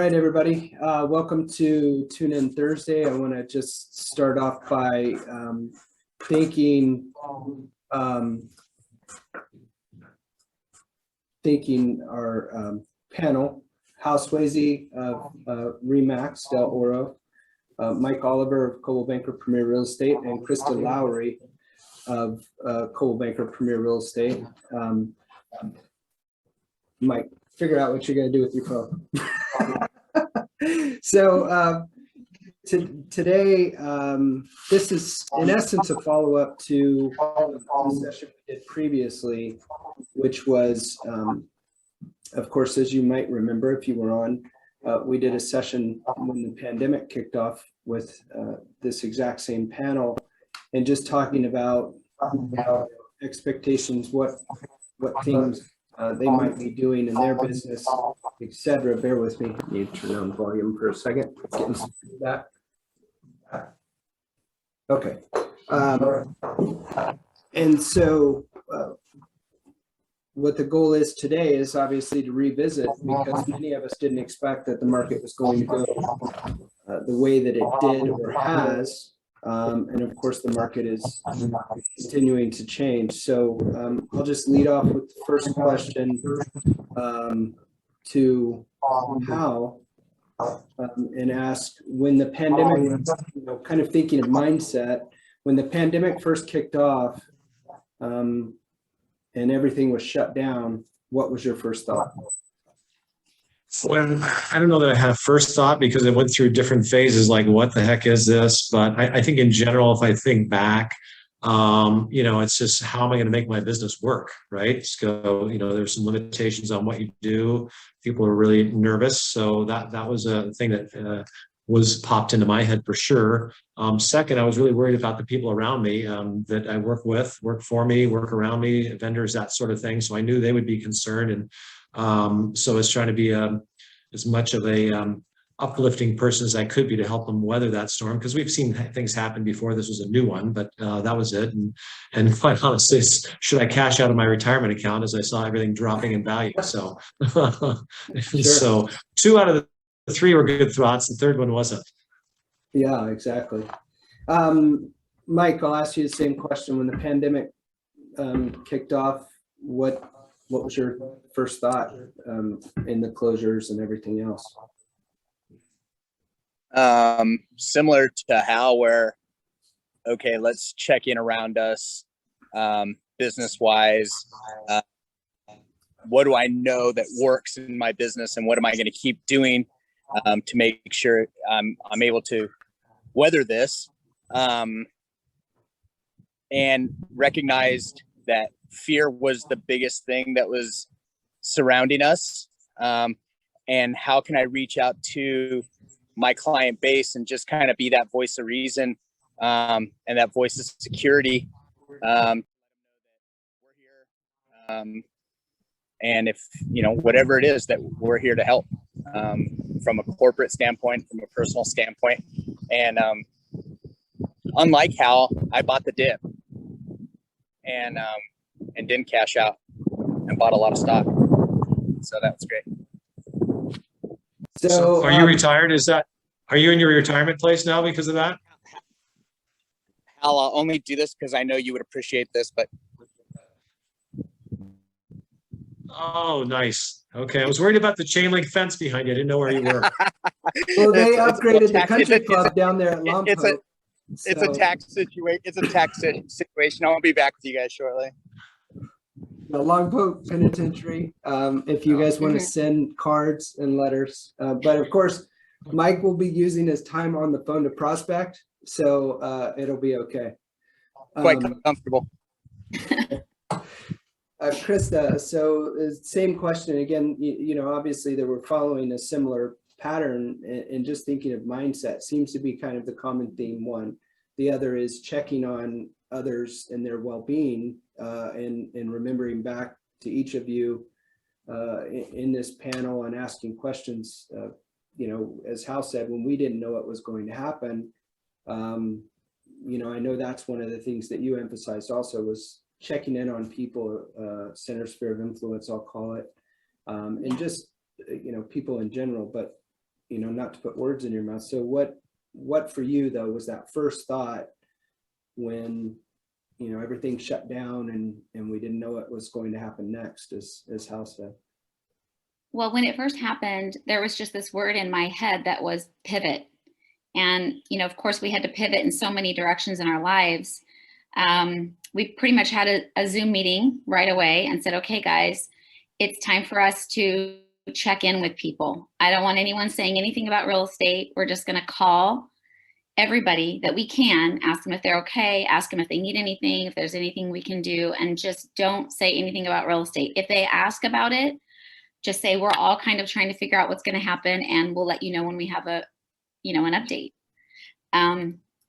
right, everybody. Welcome to Tune In Thursday. I want to just start off by thanking our panel, Hal Sweasey of ReMax Del Oro, Mike Oliver of Coldwell Banker Premier Real Estate, and Christa Lowry of Coldwell Banker Premier Real Estate. Mike, figure out what you're going to do with your phone. So today, this is in essence a follow-up to the session we did previously, which was, of course, as you might remember if you were on, we did a session when the pandemic kicked off with this exact same panel, and just talking about expectations, what things they might be doing in their business, etc. Bear with me. I need to turn down volume for a second. Getting some feedback. Okay. And so what the goal is today is obviously to revisit, because many of us didn't expect that the market was going to go the way that it did or has. And of course, the market is continuing to change. So I'll just lead off with the first question to Hal and ask, when the pandemic, kind of thinking of mindset, when the pandemic first kicked off and everything was shut down, what was your first thought? Well, I don't know that I had a first thought, because it went through different phases, like what the heck is this? But I think in general, if I think back, it's just, how am I going to make my business work, right? So, there's some limitations on what you do. People are really nervous. So that was a thing that was popped into my head for sure. Second, I was really worried about the people around me that I work with, work for me, work around me, vendors, that sort of thing. So I knew they would be concerned. And so I was trying to be as much of a uplifting person as I could be to help them weather that storm, because we've seen things happen before. This was a new one, but that was it. And quite honestly, should I cash out of my retirement account, as I saw everything dropping in value? So, Sure. So 2 out of the 3 were good thoughts. The third one wasn't. Yeah, exactly. Mike, I'll ask you the same question. When the pandemic kicked off, what was your first thought in the closures and everything else? Similar to Hal, where, okay, let's check in around us, business wise. What do I know that works in my business, and what am I going to keep doing to make sure I'm able to weather this, and recognized that fear was the biggest thing that was surrounding us. And how can I reach out to my client base and just kind of be that voice of reason, and that voice of security. We're here. And if, whatever it is, that we're here to help, from a corporate standpoint, from a personal standpoint. And unlike Hal, I bought the dip and didn't cash out, and bought a lot of stock. So that was great. So are you retired? Are you in your retirement place now because of that? Hal, I'll only do this because I know you would appreciate this, but. Oh, nice. Okay. I was worried about the chain link fence behind you. I didn't know where you were. Well, they upgraded the country club down there at Lompoc. It's a tax situation. It's a tax situation. I'll be back with you guys shortly. The Lompoc Penitentiary, if you guys want to send cards and letters. But of course, Mike will be using his time on the phone to prospect, so it'll be okay. Quite comfortable. Christa, so same question again. Obviously they were following a similar pattern, and just thinking of mindset seems to be kind of the common theme. One, the other is checking on others and their well-being, and remembering back to each of you in this panel and asking questions. As Hal said, when we didn't know what was going to happen, I know that's one of the things that you emphasized also, was checking in on people, center sphere of influence, I'll call it, and just, people in general. But not to put words in your mouth. So what for you though was that first thought when, everything shut down and we didn't know what was going to happen next, as Hal said? Well, when it first happened, there was just this word in my head that was pivot. And, of course, we had to pivot in so many directions in our lives. We pretty much had a Zoom meeting right away and said, okay, guys, it's time for us to check in with people. I don't want anyone saying anything about real estate. We're just going to call everybody that we can, ask them if they're okay, ask them if they need anything, if there's anything we can do, and just don't say anything about real estate. If they ask about it, just say we're all kind of trying to figure out what's going to happen, and we'll let you know when we have an update.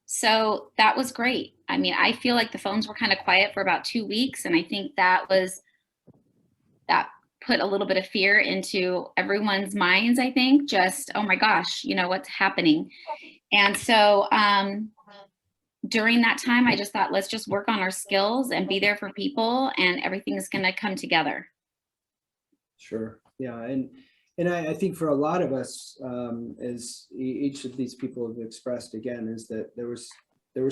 So that was great. I mean, I feel like the phones were kind of quiet for about 2 weeks, and I think that put a little bit of fear into everyone's minds. I think just, oh my gosh, what's happening? And so during that time, I just thought, let's just work on our skills and be there for people, and everything's going to come together. Sure. Yeah. And I think for a lot of us, as each of these people have expressed again, is that there was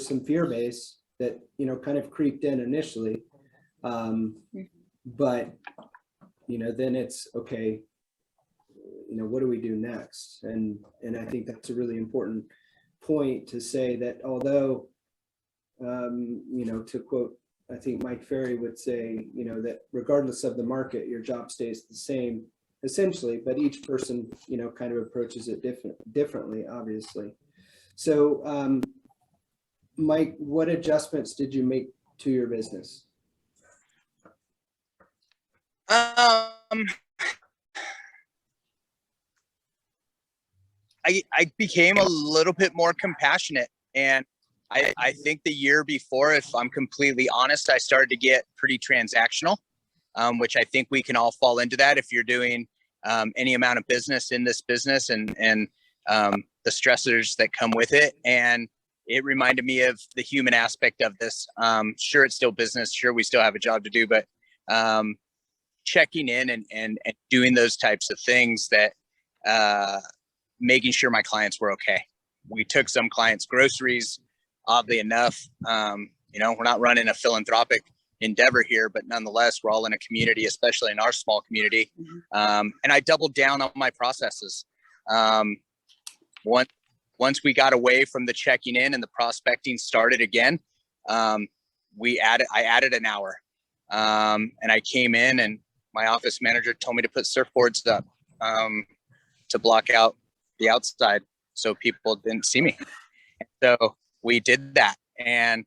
some fear base that, kind of creeped in initially. But, then it's okay, what do we do next? And I think that's a really important point to say that although, to quote, I think Mike Ferry would say, that regardless of the market, your job stays the same essentially, but each person, kind of approaches it differently, obviously. So, Mike, what adjustments did you make to your business? I became a little bit more compassionate, and I think the year before, if I'm completely honest, I started to get pretty transactional, which I think we can all fall into that if you're doing any amount of business in this business and the stressors that come with it. And it reminded me of the human aspect of this. Sure, it's still business. Sure, we still have a job to do, but checking in and doing those types of things, that making sure my clients were okay. We took some clients groceries, oddly enough. We're not running a philanthropic endeavor here, but nonetheless, we're all in a community, especially in our small community. And I doubled down on my processes. Once we got away from the checking in and the prospecting started again, I added an hour. And I came in, and my office manager told me to put surfboards up to block out the outside so people didn't see me. So we did that, and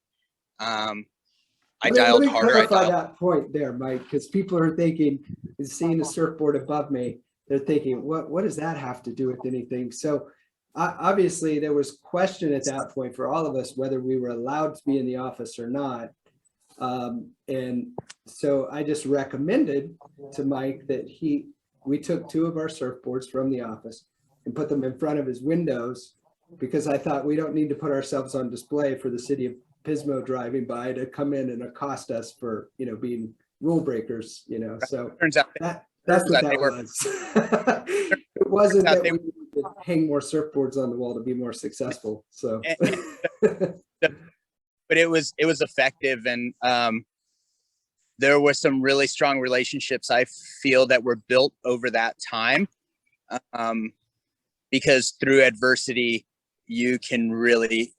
I dialed harder. Let me clarify that point there, Mike, because people are thinking, is seeing a surfboard above me, they're thinking, what does that have to do with anything? So obviously there was question at that point for all of us whether we were allowed to be in the office or not. And so I just recommended to Mike that we took 2 of our surfboards from the office and put them in front of his windows, because I thought we don't need to put ourselves on display for the city of Pismo driving by to come in and accost us for, being rule breakers, so Turns out that's what that was. It wasn't that we needed to hang more surfboards on the wall to be more successful. So, but it was effective. And there were some really strong relationships I feel that were built over that time. Because through adversity, you can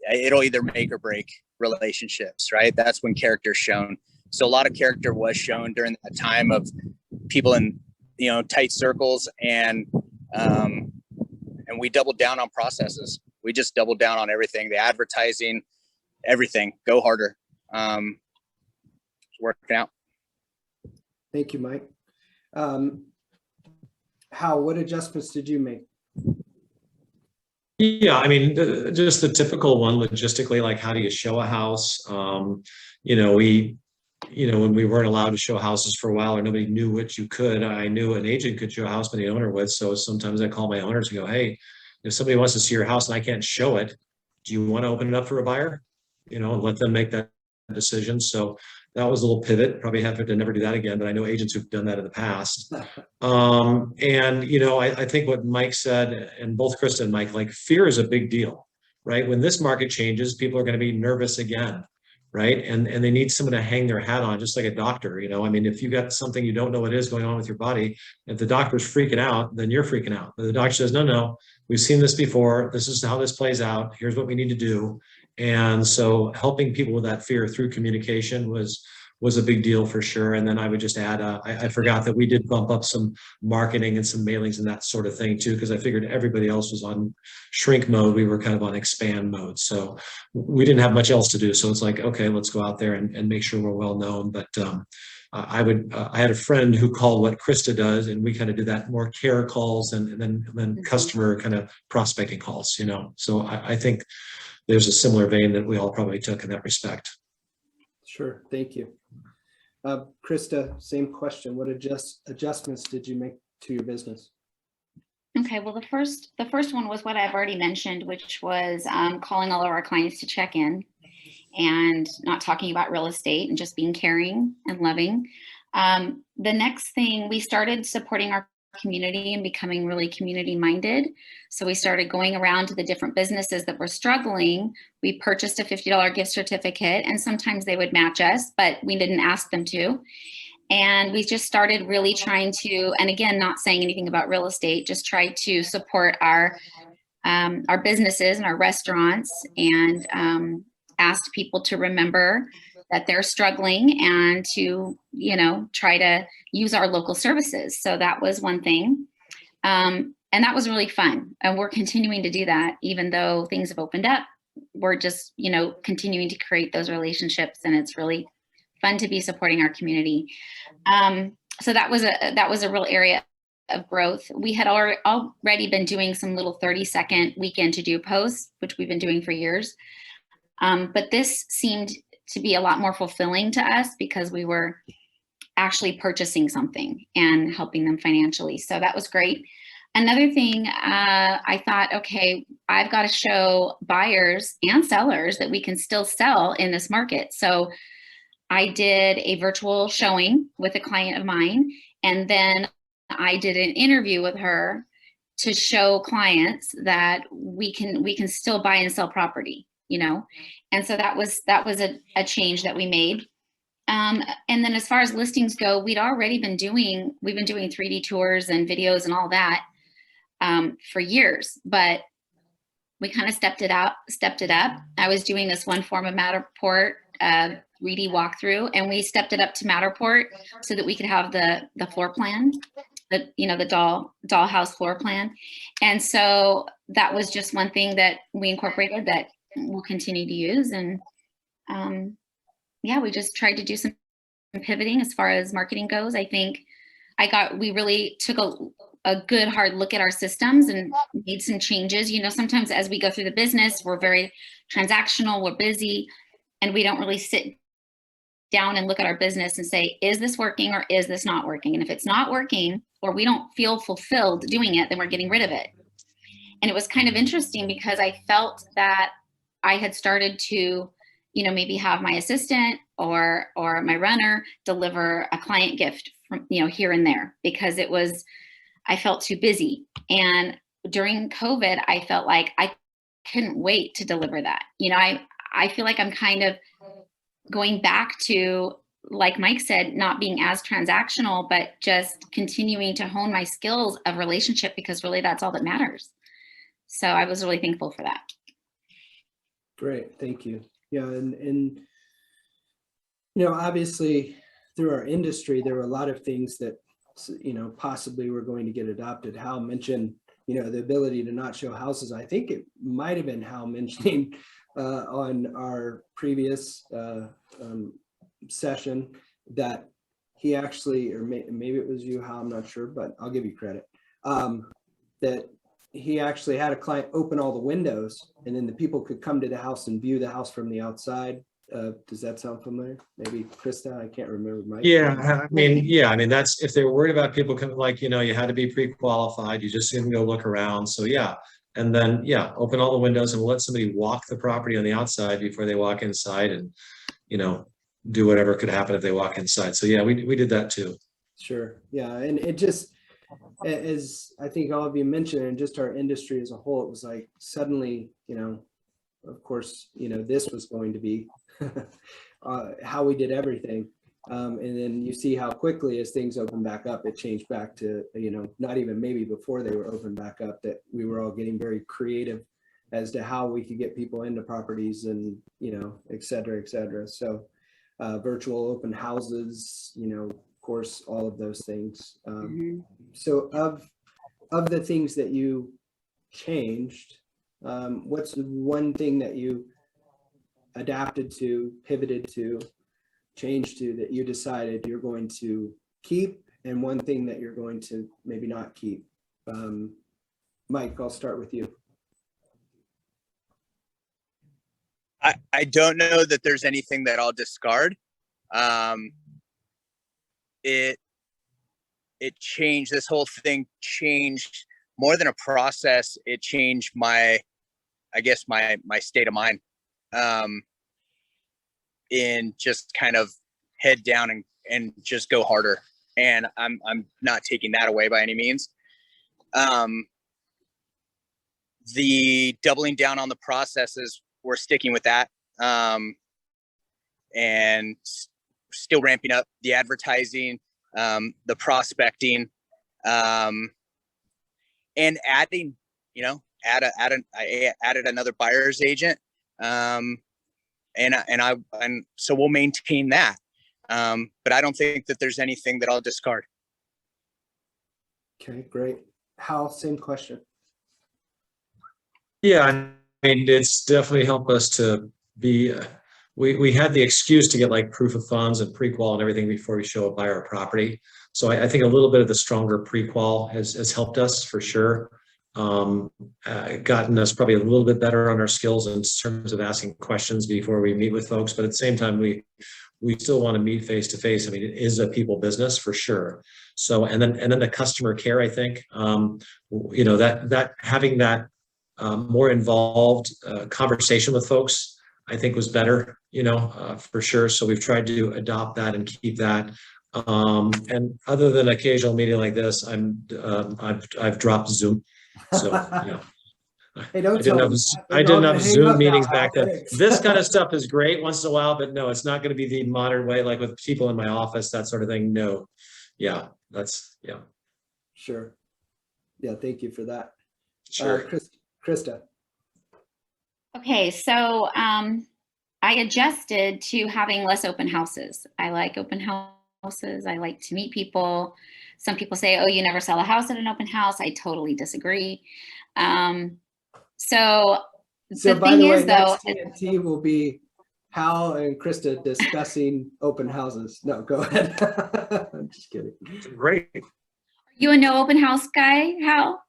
it'll either make or break relationships, right? That's when character's shown. So a lot of character was shown during that time of people in, tight circles, and we doubled down on processes. We just doubled down on everything, the advertising, everything. Go harder. It's working out. Thank you, Mike. Hal, what adjustments did you make? Yeah, I mean, just the typical one logistically, like how do you show a house? When we weren't allowed to show houses for a while, or nobody knew what you could, I knew an agent could show a house, but the owner would. So sometimes I call my owners and go, hey, if somebody wants to see your house and I can't show it, do you want to open it up for a buyer? And let them make that decision. So, that was a little pivot. Probably have to never do that again, but I know agents who've done that in the past. And, you know, I think what Mike said, and both Christa and Mike, like fear is a big deal, right? When this market changes, people are going to be nervous again, right? And they need someone to hang their hat on, just like a doctor, you know. I mean, if you got something you don't know what is going on with your body, if the doctor's freaking out, then you're freaking out. But the doctor says, no, no, we've seen this before. This is how this plays out. Here's what we need to do. And so helping people with that fear through communication was a big deal for sure. And then I would just add, I forgot that we did bump up some marketing and some mailings and that sort of thing too, because I figured everybody else was on shrink mode. We were kind of on expand mode. So we didn't have much else to do. So it's like, okay, let's go out there and make sure we're well known. But I had a friend who called what Christa does, and we kind of did that more care calls and then customer kind of prospecting calls, you know. So I think there's a similar vein that we all probably took in that respect. Sure, thank you. Christa, same question. What adjustments did you make to your business? Okay, well, the first one was what I've already mentioned, which was calling all of our clients to check in and not talking about real estate and just being caring and loving. The next thing, we started supporting our community and becoming really community minded. So we started going around to the different businesses that were struggling. We purchased a $50 gift certificate, and sometimes they would match us, but we didn't ask them to. And we just started really trying to, and again, not saying anything about real estate, just try to support our businesses and our restaurants, and asked people to remember that they're struggling and to, you know, try to use our local services. So that was one thing. And that was really fun. And we're continuing to do that, even though things have opened up. We're just, you know, continuing to create those relationships, and it's really fun to be supporting our community. So that was a real area of growth. We had already been doing some little 30-second weekend to do posts, which we've been doing for years. But this seemed to be a lot more fulfilling to us because we were actually purchasing something and helping them financially. So that was great. Another thing, I thought, okay, I've got to show buyers and sellers that we can still sell in this market. So I did a virtual showing with a client of mine, and then I did an interview with her to show clients that we can still buy and sell property, you know. And so that was a change that we made. And then as far as listings go, we've been doing 3D tours and videos and all that for years, but we kind of stepped it up. I was doing this one form of Matterport 3D walkthrough, and we stepped it up to Matterport so that we could have the floor plan, the dollhouse floor plan. And so that was just one thing that we incorporated that we'll continue to use. And yeah, we just tried to do some pivoting as far as marketing goes. I think we really took a good hard look at our systems and made some changes. You know, sometimes as we go through the business, we're very transactional, we're busy, and we don't really sit down and look at our business and say, is this working or is this not working? And if it's not working, or we don't feel fulfilled doing it, then we're getting rid of it. And it was kind of interesting because I felt that I had started to, you know, maybe have my assistant or my runner deliver a client gift from, you know, here and there, because I felt too busy. And during COVID, I felt like I couldn't wait to deliver that. You know, I feel like I'm kind of going back to, like Mike said, not being as transactional, but just continuing to hone my skills of relationship, because really that's all that matters. So I was really thankful for that. Great, thank you. Yeah, and you know, obviously through our industry, there were a lot of things that, you know, possibly were going to get adopted. Hal mentioned, you know, the ability to not show houses. I think it might have been Hal mentioning on our previous session that he actually, or maybe it was you, Hal, I'm not sure, but I'll give you credit, that he actually had a client open all the windows, and then the people could come to the house and view the house from the outside. Does that sound familiar? Maybe Christa, I can't remember. Mike. Yeah, I mean, that's, if they were worried about people coming, like, you know, you had to be pre-qualified, you just didn't go look around. So yeah. And then, yeah, open all the windows and we'll let somebody walk the property on the outside before they walk inside. And, you know, do whatever could happen if they walk inside. So yeah, we did that too. Sure. Yeah. And it just, as I think all of you mentioned, and just our industry as a whole, it was like suddenly, of course, this was going to be how we did everything. And then you see how quickly as things open back up, it changed back to, not even maybe before they were open back up, that we were all getting very creative as to how we could get people into properties and, et cetera, et cetera. So virtual open houses, of course, all of those things. So of the things that you changed, what's one thing that you adapted to, pivoted to, changed to, that you decided you're going to keep, and one thing that you're going to maybe not keep? Mike, I'll start with you. I don't know that there's anything that I'll discard. It changed, this whole thing changed more than a process. It changed my state of mind, in just kind of head down and just go harder. And I'm not taking that away by any means. The doubling down on the processes, we're sticking with that. And still ramping up the advertising, the prospecting, and adding, I added another buyer's agent. And so we'll maintain that. But I don't think that there's anything that I'll discard. Okay, great. Hal, same question. Yeah, I mean, it's definitely helped us to be, we had the excuse to get like proof of funds and pre-qual and everything before we show a buyer a property. So I think a little bit of the stronger pre-qual has helped us for sure. Gotten us probably a little bit better on our skills in terms of asking questions before we meet with folks. But at the same time, we still want to meet face to face. I mean, it is a people business for sure. So, and then the customer care, I think, that having that more involved conversation with folks, I think was better, for sure. So we've tried to adopt that and keep that. And other than occasional meeting like this, I've dropped Zoom. So yeah. Hey, I didn't have Zoom meetings back then. Thanks. This kind of stuff is great once in a while, but no, it's not going to be the modern way, like with people in my office, that sort of thing. No. Yeah, yeah. Sure. Yeah, thank you for that. Sure. Christa. Okay, so I adjusted to having less open houses. I like open houses. I like to meet people. Some people say, oh, you never sell a house at an open house. I totally disagree. So the by thing the way, is, though, next TNT will be Hal and Christa discussing open houses. No, go ahead. I'm just kidding. Great. Are you a no open house guy, Hal?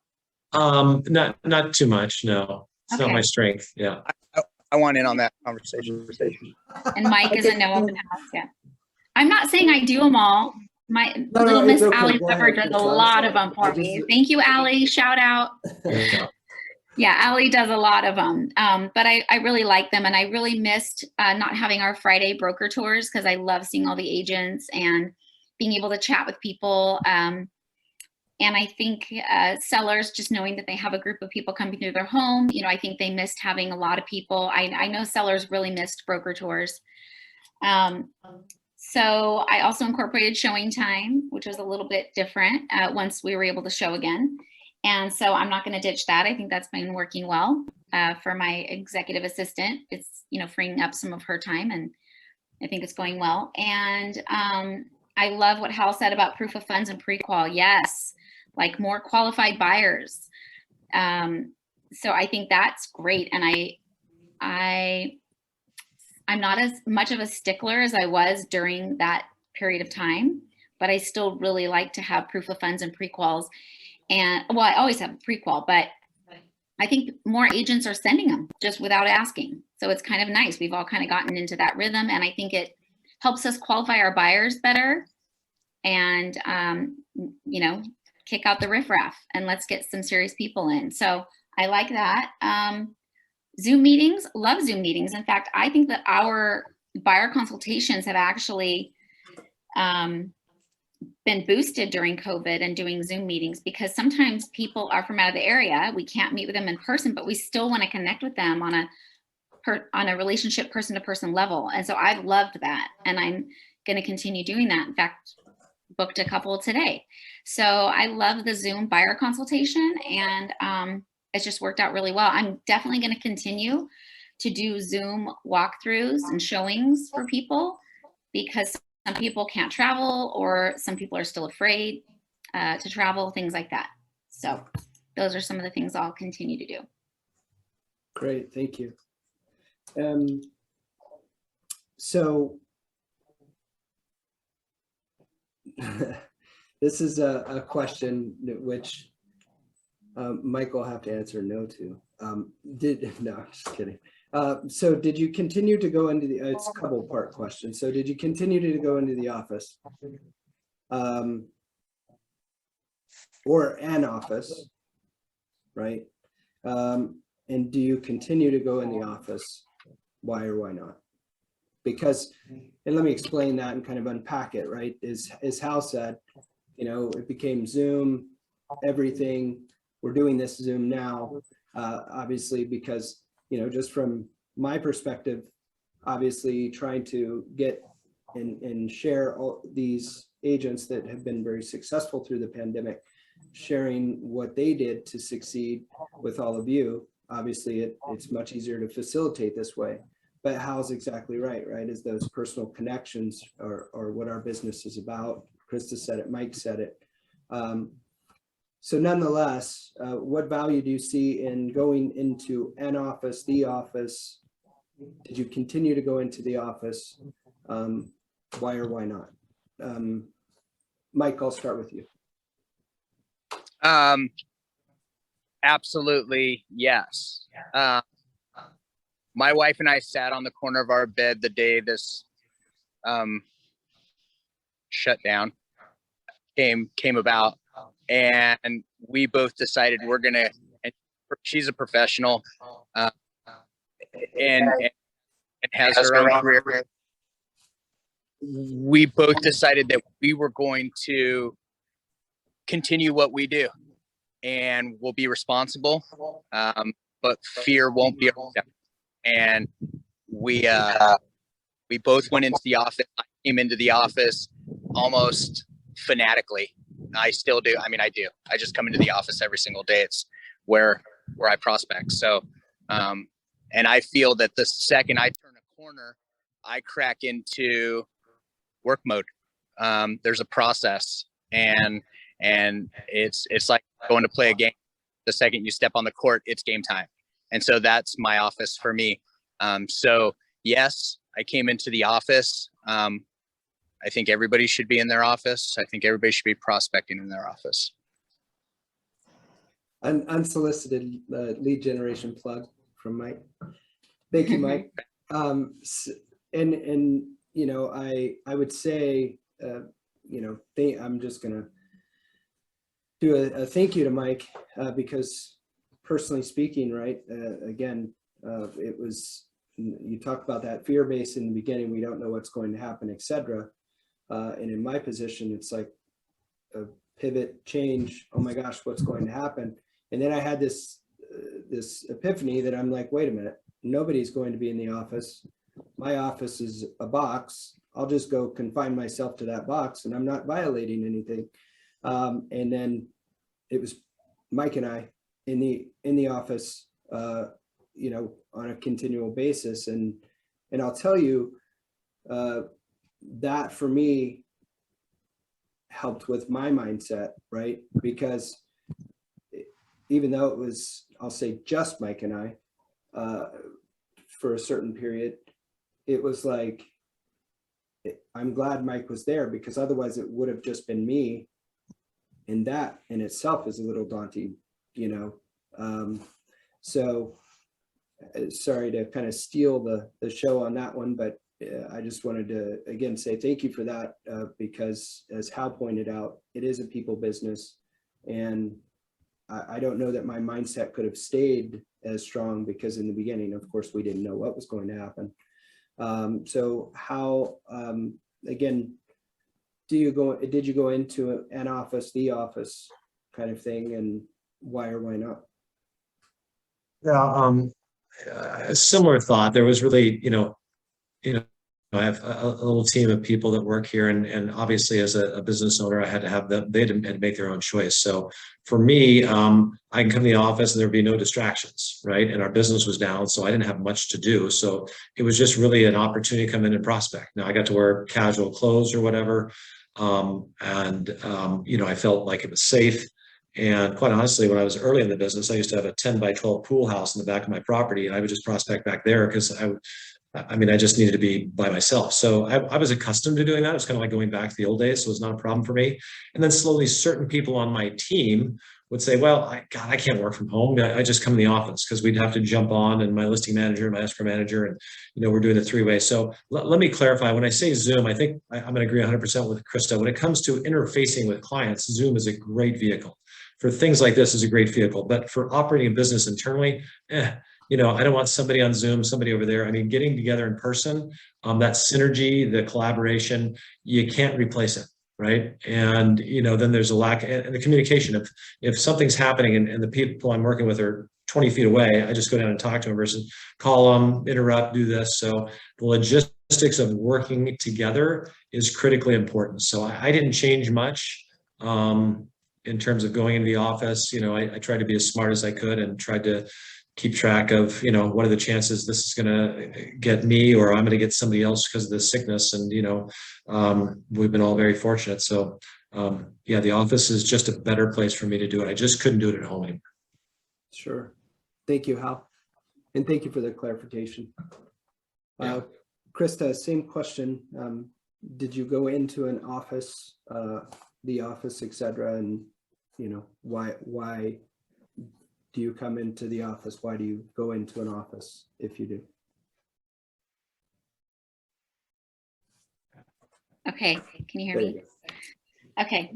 Not too much. No, it's not my strength. Yeah. I want in on that conversation. And Mike is a no open house. Yeah. I'm not saying I do them all. My little Miss okay. Allie Pepper does a lot of them for me. Thank you, Allie. Shout out. Yeah, Allie does a lot of them. But I really like them. And I really missed not having our Friday broker tours, because I love seeing all the agents and being able to chat with people. And I think sellers, just knowing that they have a group of people coming through their home, I think they missed having a lot of people. I know sellers really missed broker tours. So I also incorporated showing time, which was a little bit different once we were able to show again. And so I'm not going to ditch that. I think that's been working well for my executive assistant. It's, freeing up some of her time, and I think it's going well. And I love what Hal said about proof of funds and pre-qual. Yes, like more qualified buyers. So I think that's great. And I'm not as much of a stickler as I was during that period of time, but I still really like to have proof of funds and pre-quals. And well, I always have a pre-qual, but I think more agents are sending them just without asking. So it's kind of nice. We've all kind of gotten into that rhythm, and I think it helps us qualify our buyers better and, kick out the riffraff and let's get some serious people in. So I like that. Zoom meetings, love Zoom meetings. In fact, I think that our buyer consultations have actually been boosted during COVID and doing Zoom meetings, because sometimes people are from out of the area. We can't meet with them in person, but we still want to connect with them on a relationship person to person level. And so I've loved that, and I'm going to continue doing that. In fact, booked a couple today. So I love the Zoom buyer consultation, and it's just worked out really well. I'm definitely going to continue to do Zoom walkthroughs and showings for people, because some people can't travel, or some people are still afraid to travel, things like that. So those are some of the things I'll continue to do. Great, thank you. So this is a question which Mike will have to answer no to. No, I'm just kidding. So did you continue to go into the, it's a couple part question. So did you continue to go into the office? Or an office, right? And do you continue to go in the office? Why or why not? Because, and let me explain that and kind of unpack it, right? As Hal said, you know, it became Zoom, everything. We're doing this Zoom now, obviously, because, you know, just from my perspective, obviously trying to get and share all these agents that have been very successful through the pandemic, sharing what they did to succeed with all of you. Obviously, it's much easier to facilitate this way. But Hal's exactly right, right? Is those personal connections are what our business is about. Christa said it, Mike said it. So nonetheless, what value do you see in going into an office, the office? Did you continue to go into the office? Why or why not? Mike, I'll start with you. Absolutely, yes. My wife and I sat on the corner of our bed the day this shutdown came about, and we both decided we're gonna. And she's a professional, and has her own career. We both decided that we were going to continue what we do, and we'll be responsible, but fear won't be around. And we both went into the office. I came into the office almost fanatically. I still do. I mean, I do. I just come into the office every single day. It's where I prospect. So, and I feel that the second I turn a corner, I crack into work mode. There's a process, and it's like going to play a game. The second you step on the court, it's game time. And so that's my office for me. So yes, I came into the office. I think everybody should be in their office. I think everybody should be prospecting in their office. Unsolicited lead generation plug from Mike. Thank you, Mike. And you know, I would say, you know, I'm just gonna do a thank you to Mike, because personally speaking, right, again, it was, you talked about that fear base in the beginning. We don't know what's going to happen, etc. And in my position, it's like a pivot change. Oh my gosh, what's going to happen? And then I had this epiphany that I'm like, wait a minute, nobody's going to be in the office. My office is a box. I'll just go confine myself to that box, and I'm not violating anything. And then it was Mike and I in the office, you know, on a continual basis. And I'll tell you, that for me helped with my mindset, right? Because even though it was, I'll say just Mike and I, for a certain period, it was like, I'm glad Mike was there, because otherwise it would have just been me. And that in itself is a little daunting, you know? So sorry to kind of steal the show on that one, but I just wanted to, again, say thank you for that, because as Hal pointed out, it is a people business. And I don't know that my mindset could have stayed as strong, because in the beginning, of course, we didn't know what was going to happen. So how, again, did you go into an office, the office kind of thing, and why or why not? Yeah, a similar thought. There was really, I have a little team of people that work here, and obviously as a business owner, I had to have them. They had to make their own choice. So for me, I can come to the office and there'd be no distractions, right? And our business was down, so I didn't have much to do. So it was just really an opportunity to come in and prospect. Now I got to wear casual clothes or whatever, I felt like it was safe. And quite honestly, when I was early in the business, I used to have a 10 by 12 pool house in the back of my property, and I would just prospect back there because I just needed to be by myself. So I was accustomed to doing that. It was kind of like going back to the old days. So it was not a problem for me. And then slowly certain people on my team would say, well, I can't work from home. I just come in the office, because we'd have to jump on, and my listing manager, my escrow manager, and, we're doing a three-way. So let me clarify. When I say Zoom, I think I'm going to agree 100% with Christa. When it comes to interfacing with clients, Zoom is a great vehicle. For things like this is a great vehicle, but for operating a business internally, I don't want somebody on Zoom, somebody over there. I mean, getting together in person, that synergy, the collaboration, you can't replace it, right? And, then there's a lack, and the communication. If something's happening and the people I'm working with are 20 feet away, I just go down and talk to them versus call them, interrupt, do this. So the logistics of working together is critically important. So I didn't change much. In terms of going into the office, I tried to be as smart as I could and tried to keep track of, what are the chances this is going to get me, or I'm going to get somebody else because of the sickness. And, we've been all very fortunate. So, the office is just a better place for me to do it. I just couldn't do it at home anymore. Sure. Thank you, Hal. And thank you for the clarification. Yeah. Christa, same question. Did you go into an office, the office, et cetera, and why do you come into the office? Why do you go into an office if you do? Okay, can you hear There me? you Okay.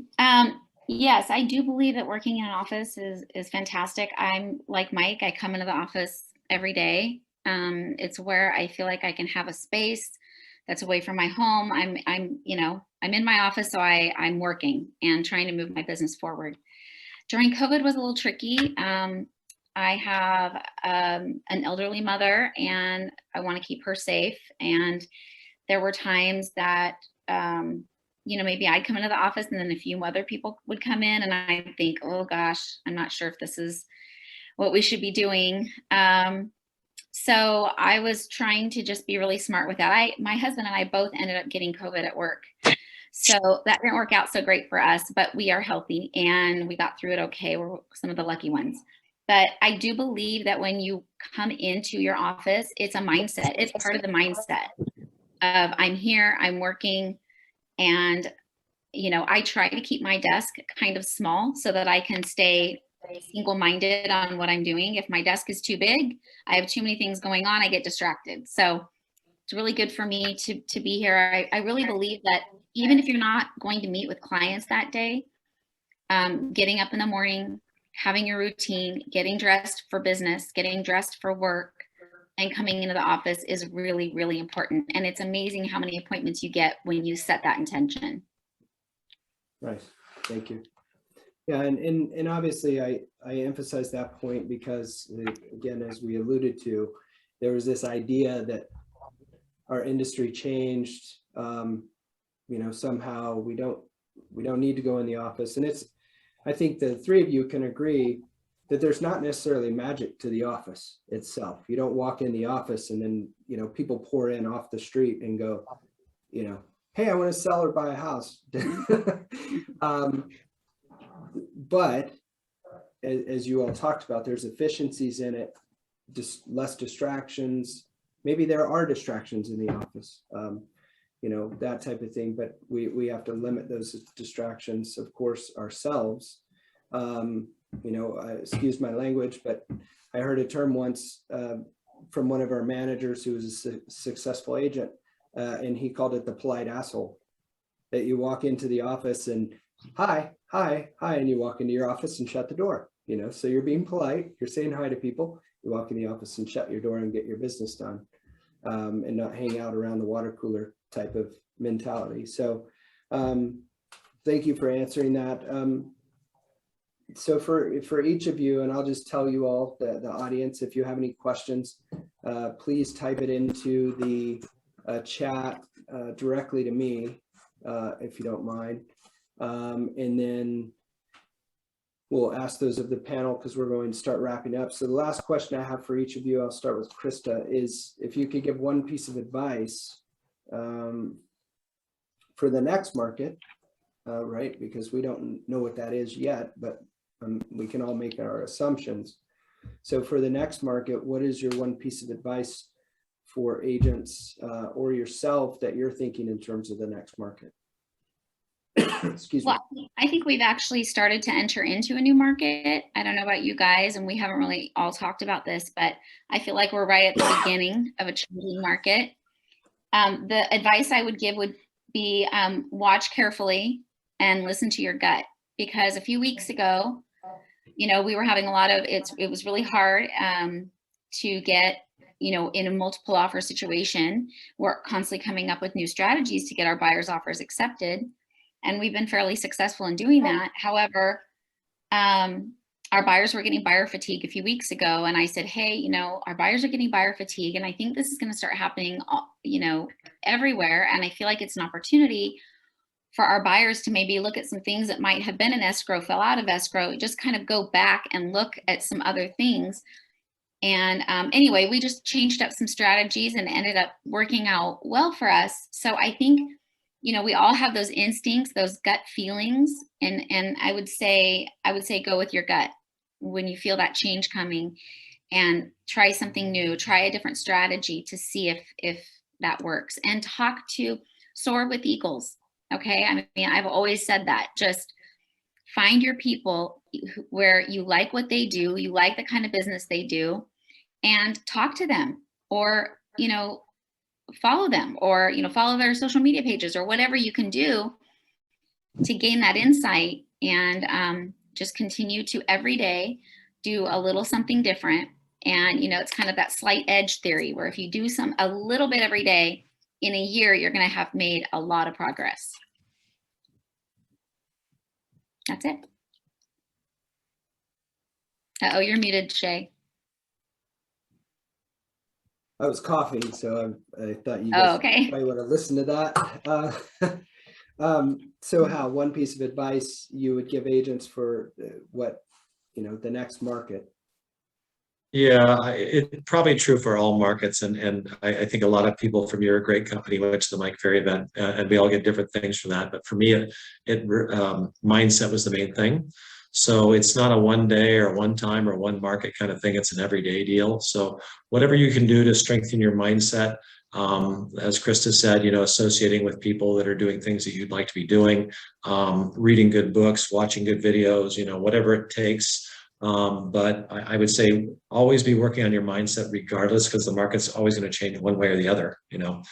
Yes, I do believe that working in an office is fantastic. I'm like Mike. I come into the office every day. It's where I feel like I can have a space that's away from my home. I'm in my office, so I'm working and trying to move my business forward. During COVID was a little tricky. I have an elderly mother, and I want to keep her safe. And there were times that maybe I'd come into the office, and then a few other people would come in, and I'd think, oh gosh, I'm not sure if this is what we should be doing. So I was trying to just be really smart with that. My husband and I both ended up getting COVID at work. So that didn't work out so great for us, but we are healthy and we got through it okay. We're some of the lucky ones. But I do believe that when you come into your office, it's a mindset. It's part of the mindset of I'm here, I'm working, and I try to keep my desk kind of small so that I can stay single-minded on what I'm doing. If my desk is too big, I have too many things going on, I get distracted. So it's really good for me to be here. I really believe that even if you're not going to meet with clients that day, getting up in the morning, having your routine, getting dressed for business, getting dressed for work, and coming into the office is really, really important. And it's amazing how many appointments you get when you set that intention. Nice. Thank you. Yeah, and obviously I emphasize that point because, again, as we alluded to, there was this idea that our industry changed. Somehow we don't need to go in the office, and I think the three of you can agree that there's not necessarily magic to the office itself. You don't walk in the office and then people pour in off the street and go, hey, I want to sell or buy a house. But as you all talked about, there's efficiencies in it, just less distractions. Maybe there are distractions in the office, that type of thing, but we have to limit those distractions, of course, ourselves. Excuse my language, but I heard a term once from one of our managers who was a successful agent, and he called it the polite asshole. That you walk into the office and hi, and you walk into your office and shut the door, so you're being polite, you're saying hi to people, you walk in the office and shut your door and get your business done. and not hang out around the water cooler type of mentality. So thank you for answering that. So for each of you, and I'll just tell you all, the audience, if you have any questions, please type it into the chat directly to me, if you don't mind. And then we'll ask those of the panel because we're going to start wrapping up. So the last question I have for each of you, I'll start with Christa, is if you could give one piece of advice for the next market, right? Because we don't know what that is yet, but we can all make our assumptions. So for the next market, what is your one piece of advice for agents or yourself that you're thinking in terms of the next market? Excuse me. Well, I think we've actually started to enter into a new market. I don't know about you guys, and we haven't really all talked about this, but I feel like we're right at the beginning of a changing market. The advice I would give would be watch carefully and listen to your gut, because a few weeks ago, you know, we were having a lot of, it was really hard to get, you know, in a multiple offer situation. We're constantly coming up with new strategies to get our buyers' offers accepted. And we've been fairly successful in doing that. However, our buyers were getting buyer fatigue a few weeks ago. And I said, hey, you know, our buyers are getting buyer fatigue. And I think this is going to start happening, you know, everywhere. And I feel like it's an opportunity for our buyers to maybe look at some things that might have been in escrow, fell out of escrow, just kind of go back and look at some other things. And anyway, we just changed up some strategies and ended up working out well for us. So I think, you know, we all have those instincts, those gut feelings. And I would say go with your gut when you feel that change coming, and try something new, try a different strategy to see if that works, and soar with eagles. Okay. I mean, I've always said that. Just find your people where you like what they do, you like the kind of business they do, and talk to them, or, you know, follow them, or, you know, follow their social media pages, or whatever you can do to gain that insight, and just continue to every day do a little something different. And, you know, it's kind of that slight edge theory, where if you do a little bit every day, in a year, you're going to have made a lot of progress. That's it. Uh-oh, you're muted, Shay. I was coughing, so I thought you guys okay. might want to listen to that. So Hal, one piece of advice you would give agents for what, you know, the next market? Yeah, it's probably true for all markets, and I think a lot of people from your great company went to the Mike Ferry event, and we all get different things from that. But for me, mindset was the main thing. So it's not a one day or one time or one market kind of thing. It's an everyday deal. So whatever you can do to strengthen your mindset, as Christa said, you know, associating with people that are doing things that you'd like to be doing, reading good books, watching good videos, you know, whatever it takes. But I would say always be working on your mindset regardless, because the market's always going to change one way or the other, you know,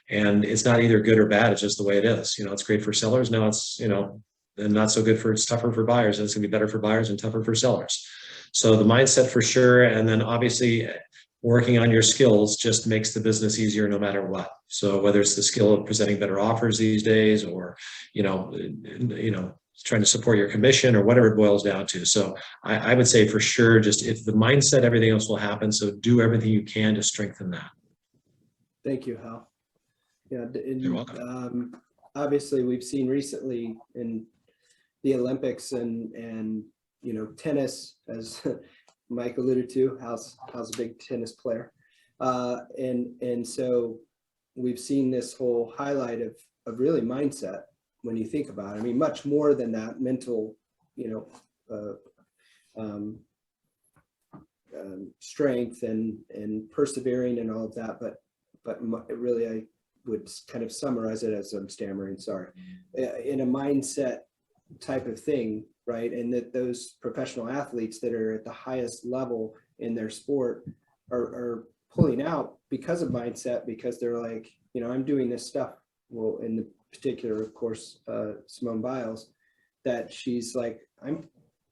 and it's not either good or bad. It's just the way it is. You know, it's great for sellers. Now it's, you know, and not so good it's tougher for buyers, and it's going to be better for buyers and tougher for sellers. So the mindset for sure. And then obviously working on your skills just makes the business easier no matter what. So whether it's the skill of presenting better offers these days, or, you know, trying to support your commission, or whatever it boils down to. So I would say for sure, just if the mindset, everything else will happen. So do everything you can to strengthen that. Thank you, Hal. Yeah, You're welcome. Obviously we've seen recently in the Olympics and you know, tennis, as Mike alluded to, Hal's a big tennis player. And so we've seen this whole highlight of really mindset. When you think about it, I mean, much more than that, mental, you know, strength and persevering and all of that. But really, I would kind of summarize it as, I'm stammering, sorry, in a mindset type of thing, right? And that those professional athletes that are at the highest level in their sport are pulling out because of mindset, because they're like, you know, I'm doing this stuff. Well, in the particular, of course, Simone Biles, that she's like,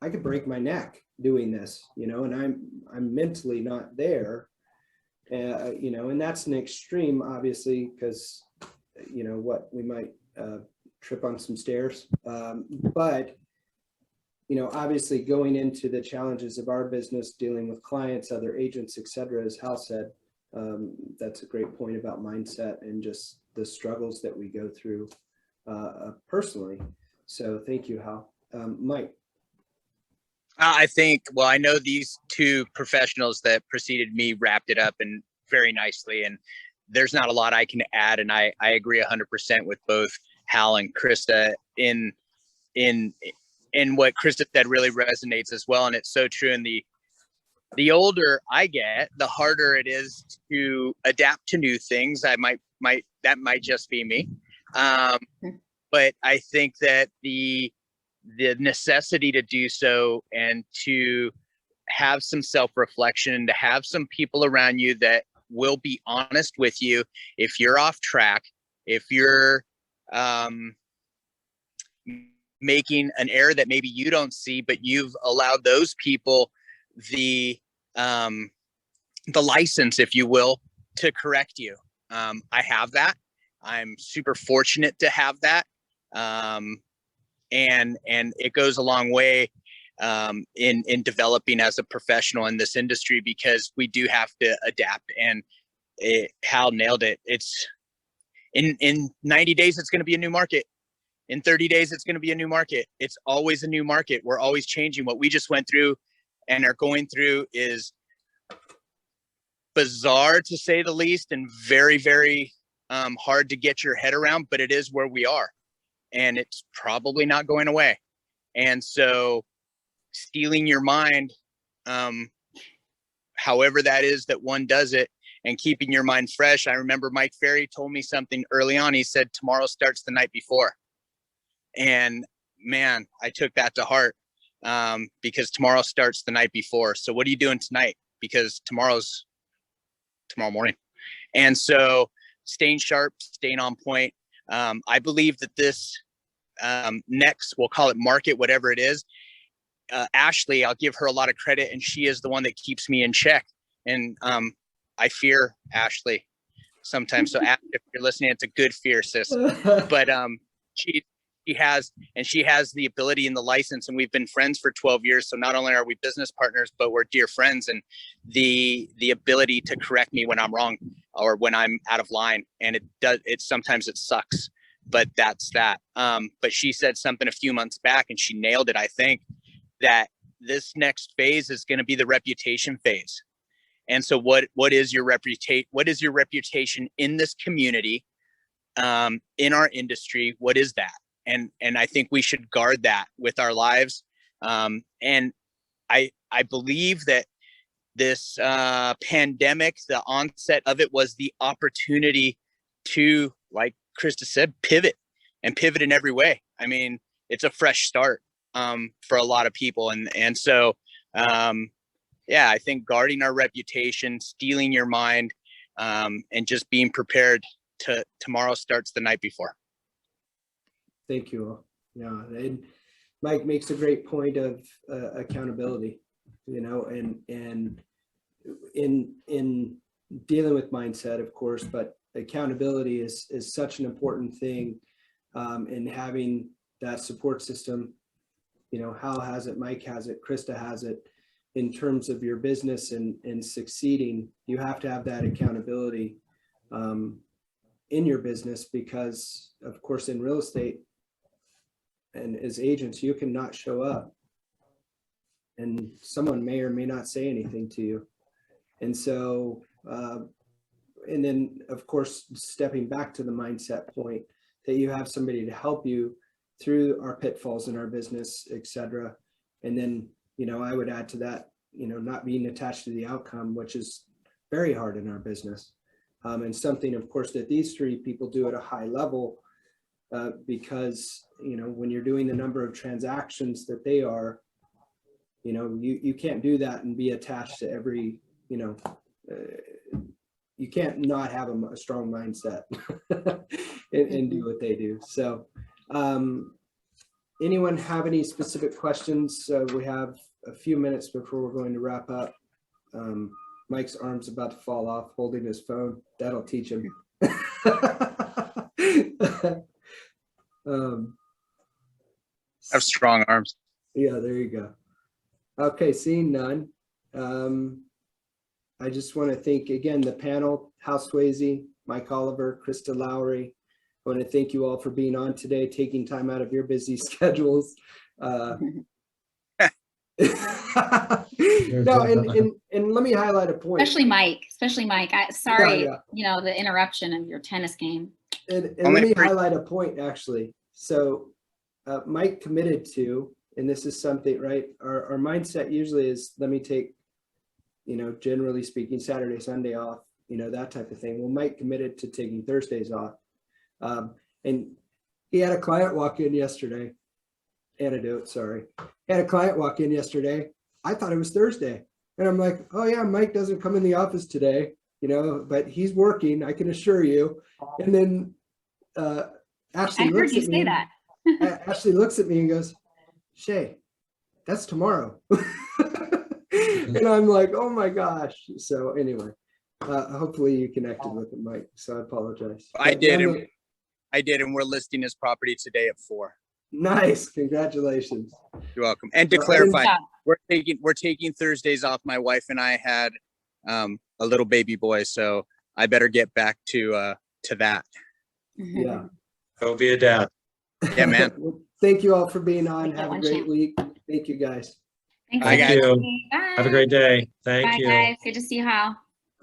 I could break my neck doing this, you know, and I'm mentally not there. You know, and that's an extreme, obviously, because, you know, what we might trip on some stairs. But, you know, obviously going into the challenges of our business, dealing with clients, other agents, et cetera, as Hal said, that's a great point about mindset and just the struggles that we go through personally. So thank you, Hal. Mike. I think, well, I know these two professionals that preceded me wrapped it up and very nicely, and there's not a lot I can add. And I agree 100% with both Hal and Christa in what Christa said really resonates as well. And it's so true. And the older I get, the harder it is to adapt to new things. That might just be me. But I think that the necessity to do so and to have some self-reflection, to have some people around you that will be honest with you if you're off track, if you're making an error that maybe you don't see, but you've allowed those people the license, if you will, to correct you. I have that. I'm super fortunate to have that. And it goes a long way in developing as a professional in this industry, because we do have to adapt. And Hal nailed it. It's in 90 days, it's going to be a new market. In 30 days, it's going to be a new market. It's always a new market. We're always changing. What we just went through and are going through is bizarre, to say the least, and very, very hard to get your head around, but it is where we are. And it's probably not going away. And so stealing your mind, however that is that one does it, and keeping your mind fresh. I remember Mike Ferry told me something early on. He said, tomorrow starts the night before. And man, I took that to heart, because tomorrow starts the night before. So what are you doing tonight? Because tomorrow's tomorrow morning. And so staying sharp, staying on point. I believe that this next, we'll call it market, whatever it is, Ashley, I'll give her a lot of credit, and she is the one that keeps me in check. And I fear Ashley sometimes. So Ashley, if you're listening, it's a good fear, sis. But she has the ability and the license, and we've been friends for 12 years. So not only are we business partners, but we're dear friends, and the ability to correct me when I'm wrong or when I'm out of line. And sometimes it sucks, but that's that. But she said something a few months back, and she nailed it. I think that this next phase is going to be the reputation phase. And so what is your reputation? What is your reputation in this community, in our industry? What is that? And I think we should guard that with our lives. And I believe that this pandemic, the onset of it, was the opportunity to, like Christa said, pivot in every way. I mean, it's a fresh start for a lot of people. And so, yeah, I think guarding our reputation, stealing your mind, and just being prepared tomorrow starts the night before. Thank you. Yeah, and Mike makes a great point of accountability, you know, and in dealing with mindset, of course, but accountability is such an important thing, in having that support system. You know, Hal has it, Mike has it, Christa has it. In terms of your business and succeeding, you have to have that accountability in your business, because of course in real estate and as agents, you can not show up and someone may or may not say anything to you. And so, and then of course, stepping back to the mindset point, that you have somebody to help you through our pitfalls in our business, et cetera. And then, you know, I would add to that, you know, not being attached to the outcome, which is very hard in our business. And something, of course, that these three people do at a high level, because, you know, when you're doing the number of transactions that they are, you know, you can't do that and be attached to every, you know, you can't not have a strong mindset and do what they do. So, anyone have any specific questions? We have a few minutes before we're going to wrap up. Mike's arm's about to fall off holding his phone. That'll teach him. I have strong arms. Yeah, there you go. Okay, seeing none. I just want to thank again the panel, Hal Sweasey, Mike Oliver, Christa Lowry. I want to thank you all for being on today, taking time out of your busy schedules. No, and let me highlight a point. Especially Mike. Sorry, Yeah. you know, the interruption of your tennis game. And let me highlight a point, actually. So Mike committed to, and this is something, right? Our mindset usually is, let me take, you know, generally speaking, Saturday, Sunday off, you know, that type of thing. Well, Mike committed to taking Thursdays off. And he had a client walk in yesterday. Anecdote, sorry. Had a client walk in yesterday. I thought it was Thursday. And I'm like, oh yeah, Mike doesn't come in the office today, you know, but he's working, I can assure you. And then Ashley I heard looks you at say me. that. Ashley looks at me and goes, Shay, that's tomorrow. And I'm like, oh my gosh. So anyway, hopefully you connected with him, Mike. So I apologize. I But did, and we're listing his property today at 4. Nice, congratulations. You're welcome. And to Well, clarify, Yeah. we're taking Thursdays off. My wife and I had a little baby boy, so I better get back to that. Yeah. Go be a dad. Yeah, man. Well, thank you all for being on. Take that Have a one great chance. week. Thank you, guys. Thanks, Bye, guys. everybody. Bye. Have a great day. Thank Bye, you. guys. Good to see you, Hal.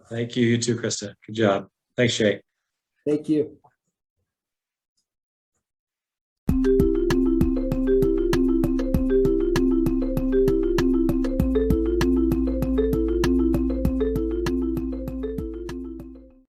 Thank you. You too, Krista. Good job. Thanks, Shay. Thank you.